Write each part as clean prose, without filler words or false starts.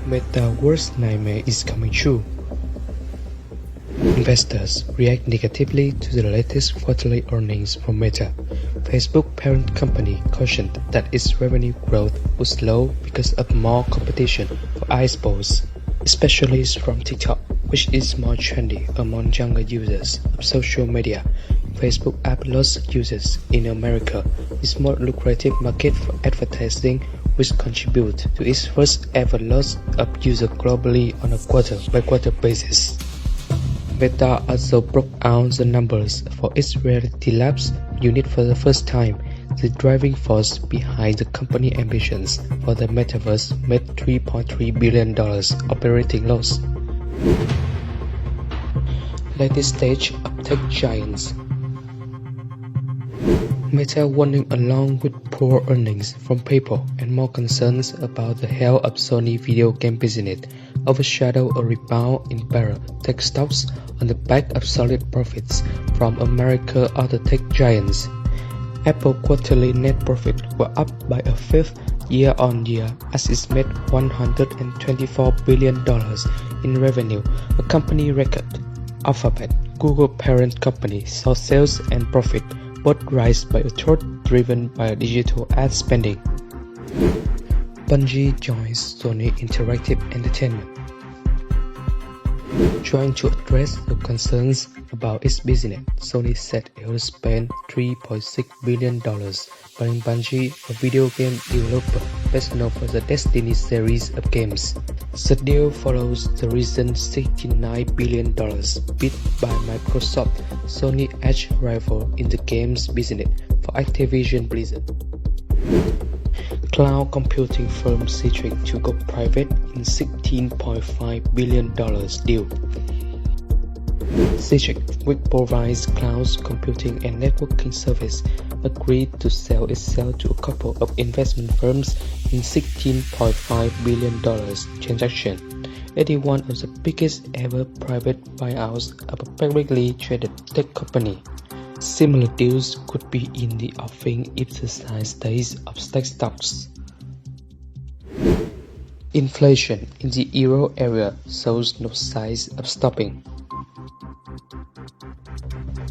Meta's worst nightmare is coming true. Investors react negatively to the latest quarterly earnings from Meta. Facebook parent company cautioned that its revenue growth would slow because of more competition for eyeballs, especially from TikTok, which is more trendy among younger users of social media. Facebook app lost users in America, its most lucrative market for advertising, which contribute to its first ever loss of users globally on a quarter-by-quarter basis. Meta also broke out the numbers for its Reality Labs unit for the first time. The driving force behind the company ambitions for the metaverse made $3.3 billion operating loss. Latest stage of tech giants. Meta warning along with poor earnings from PayPal and more concerns about the health of Sony video game business overshadow a rebound in better tech stocks on the back of solid profits from America's other tech giants. Apple quarterly net profit were up by a fifth year-on-year as it made $124 billion in revenue, a company record. Alphabet, Google parent company, saw sales and profit both rise by a third, driven by digital ad spending. Bungie joins Sony Interactive Entertainment. Trying to address the concerns about its business, Sony said it will spend $3.6 billion buying Bungie, a video game developer best known for the Destiny series of games. The deal follows the recent $69 billion bid by Microsoft, Sony's arch rival in the games business, for Activision Blizzard. Cloud computing firm Citrix to go private in $16.5 billion deal. Citrix, which provides cloud computing and networking service, agreed to sell itself to a couple of investment firms in $16.5 billion transaction, 81 of the biggest ever private buyouts of a publicly traded tech company. Similar deals could be in the offing if the size stays of tech stocks. Inflation in the euro area shows no signs of stopping.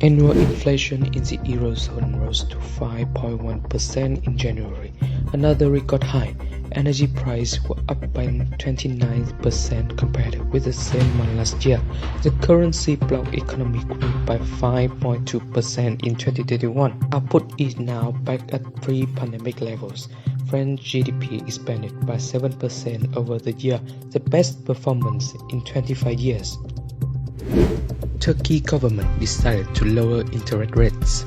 Annual inflation in the Eurozone rose to 5.1% in January, another record high. Energy prices were up by 29% compared with the same month last year. The currency bloc economy grew by 5.2% in 2021. Output is now back at pre-pandemic levels. French GDP expanded by 7% over the year, the best performance in 25 years. Turkey government decided to lower interest rates.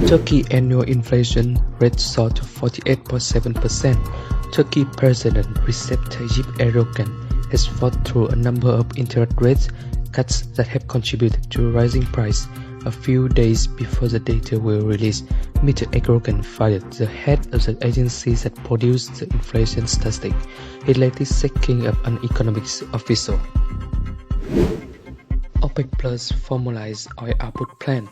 Turkey annual inflation rate soared to 48.7%. Turkey President Recep Tayyip Erdogan has fought through a number of interest rate cuts that have contributed to rising price. A few days before the data were released, Mr. Erdogan fired the head of the agencies that produced the inflation statistic, he lately sacking of an economics official. OPEC Plus formalized oil output plan.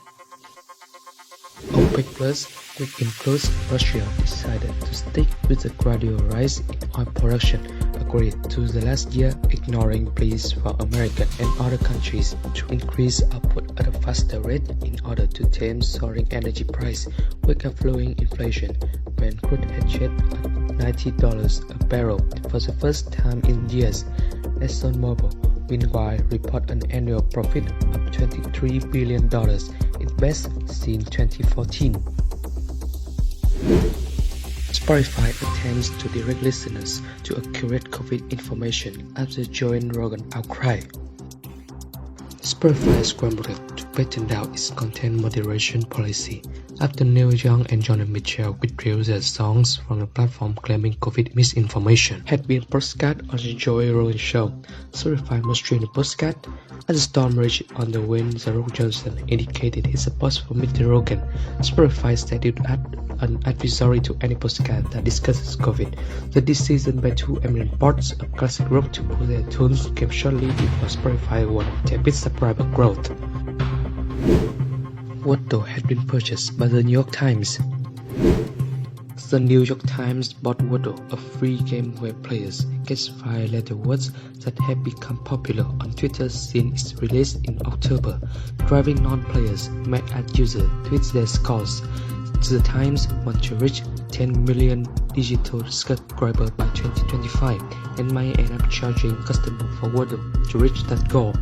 OPEC Plus, which includes Russia, decided to stick with the gradual rise in oil production agreed to the last year, ignoring pleas from America and other countries to increase output at a faster rate in order to tame soaring energy price, with a flowing inflation, when crude had hit $90 a barrel for the first time in years. ExxonMobil, meanwhile, report an annual profit of $23 billion, its best since 2014. Spotify attempts to direct listeners to accurate COVID information after Joe Rogan outcry. Spotify scrambled to patent out its content moderation policy after Neil Young and Johnny Mitchell withdrew their songs from the platform claiming COVID misinformation had been broadcast on the Joe Rogan show. Spotify must stream the broadcast. As the storm raged on the wind, The Rock Johnson indicated his support for Mr. Rogan. Spotify said it had an advisory to any podcast that discusses COVID. The decision by two eminent boards of classic rock to pull their tunes came shortly before Spotify wanted to tepid subscriber growth. What though had been purchased by the New York Times. The New York Times bought Wordle, a free game where players guess 5-letter words that have become popular on Twitter since its release in October, driving non-players mad as users tweet their scores. The Times wants to reach 10 million digital subscribers by 2025 and might end up charging customers for Wordle to reach that goal.